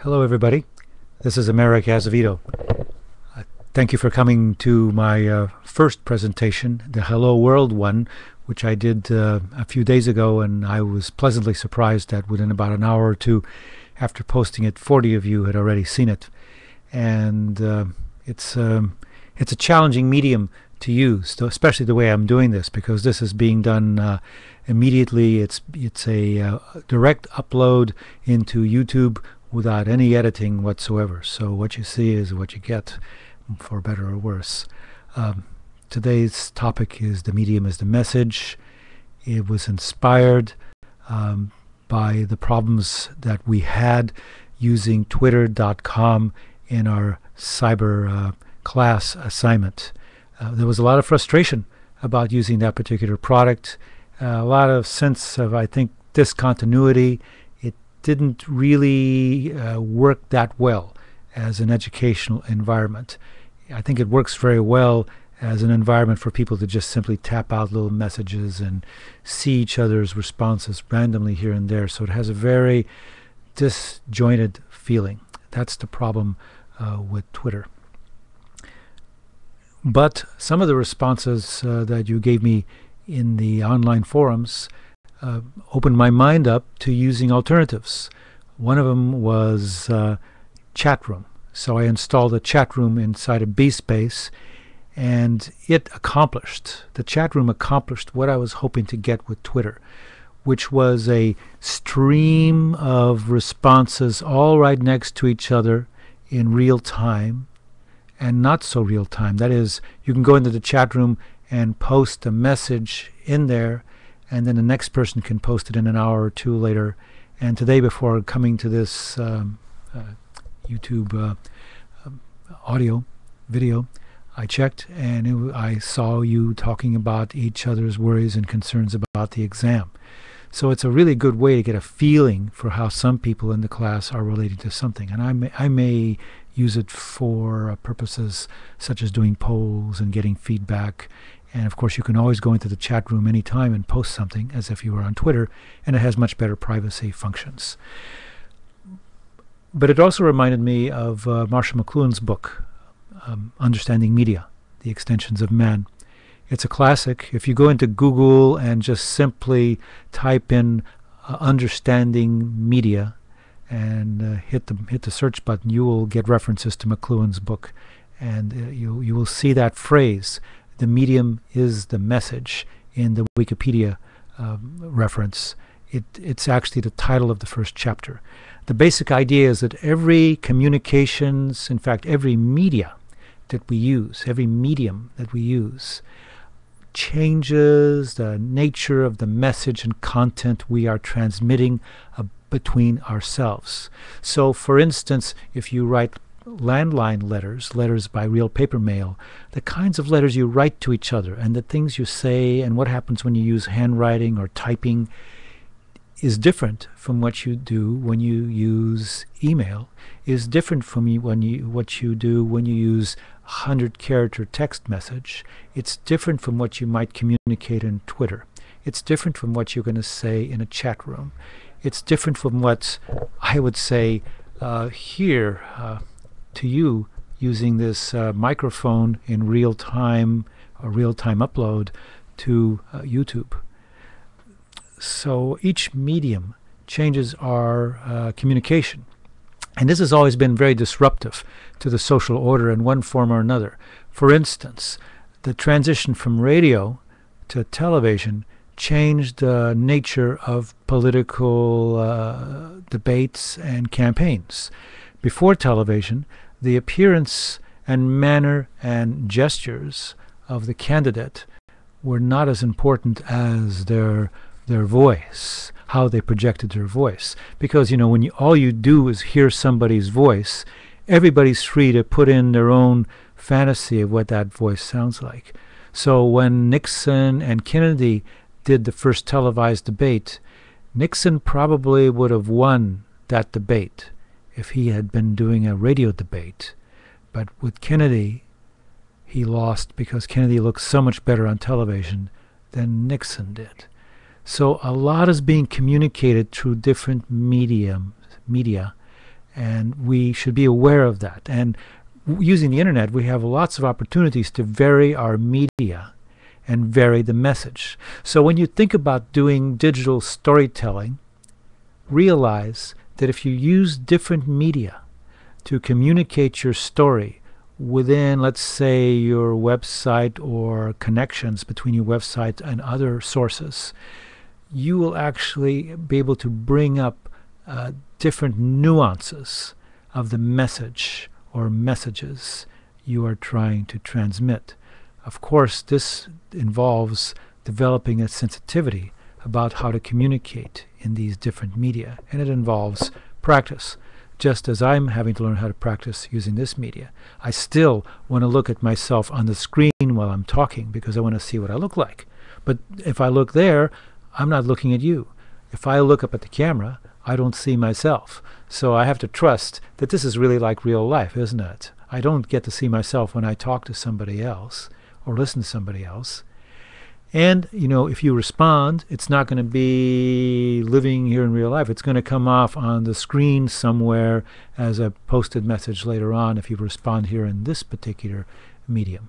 Hello, everybody. This is Americ Azevedo. Thank you for coming to my first presentation, the Hello World one, which I did a few days ago, and I was pleasantly surprised that within about an hour or two after posting it, 40 of you had already seen it. And it's a challenging medium to use, especially the way I'm doing this, because this is being done immediately. It's a direct upload into YouTube without any editing whatsoever. So what you see is what you get, for better or worse. Today's topic is the medium is the message. It was inspired by the problems that we had using twitter.com in our cyber class assignment. There was a lot of frustration about using that particular product, a lot of sense of, I think, discontinuity. It didn't really work that well as an educational environment. I think it works very well as an environment for people to just simply tap out little messages and see each other's responses randomly here and there. So it has a very disjointed feeling. That's the problem with Twitter. But some of the responses that you gave me in the online forums opened my mind up to using alternatives. One of them was chat room. So I installed a chat room inside of BSpace, and the chat room accomplished what I was hoping to get with Twitter, which was a stream of responses all right next to each other in real time and not so real time. That is, you can go into the chat room and post a message in there, and then the next person can post it in an hour or two later. And today, before coming to this YouTube video, I checked, and I saw you talking about each other's worries and concerns about the exam. So it's a really good way to get a feeling for how some people in the class are relating to something. And I may use it for purposes such as doing polls and getting feedback. And of course, you can always go into the chat room anytime and post something as if you were on Twitter, and it has much better privacy functions. But it also reminded me of Marshall McLuhan's book, Understanding Media, The Extensions of Man. It's a classic. If you go into Google and just simply type in Understanding Media and hit the search button, you will get references to McLuhan's book, and you will see that phrase, the medium is the message, in the Wikipedia reference. It's actually the title of the first chapter. The basic idea is that every communications, in fact, every media that we use, every medium that we use, changes the nature of the message and content we are transmitting between ourselves. So, for instance, if you write landline letters by real paper mail, the kinds of letters you write to each other and the things you say and what happens when you use handwriting or typing is different from what you do when you use email, is different from what you do when you use 100-character text message. It's different from what you might communicate in Twitter. It's different from what you're going to say in a chat room. It's different from what I would say here to you using this microphone in real time, a real-time upload to YouTube. So each medium changes our communication. And this has always been very disruptive to the social order in one form or another. For instance, the transition from radio to television changed the nature of political debates and campaigns. Before television, the appearance and manner and gestures of the candidate were not as important as their voice, how they projected their voice. Because, when all you do is hear somebody's voice, everybody's free to put in their own fantasy of what that voice sounds like. So when Nixon and Kennedy did the first televised debate, Nixon probably would have won that debate if he had been doing a radio debate. But with Kennedy, he lost because Kennedy looked so much better on television than Nixon did. So a lot is being communicated through different media, And we should be aware of that. And using the internet, we have lots of opportunities to vary our media and vary the message. So when you think about doing digital storytelling, realize that if you use different media to communicate your story within, let's say, your website or connections between your website and other sources, you will actually be able to bring up different nuances of the message or messages you are trying to transmit. Of course, this involves developing a sensitivity about how to communicate in these different media, and it involves practice. Just as I'm having to learn how to practice using this media, I still want to look at myself on the screen while I'm talking because I want to see what I look like. But if I look there, I'm not looking at you. If I look up at the camera, I don't see myself. So I have to trust that this is really like real life, isn't it? I don't get to see myself when I talk to somebody else or listen to somebody else. And, if you respond, it's not going to be living here in real life. It's going to come off on the screen somewhere as a posted message later on if you respond here in this particular medium.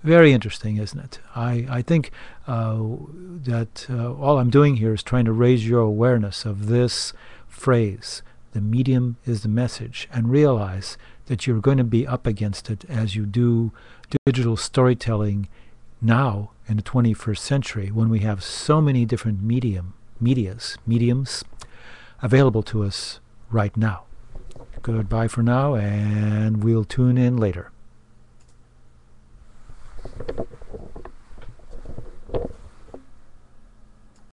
Very interesting, isn't it? I think that all I'm doing here is trying to raise your awareness of this phrase, the medium is the message, and realize that you're going to be up against it as you do digital storytelling now in the 21st century, when we have so many different mediums available to us right now. Goodbye for now, and we'll tune in later.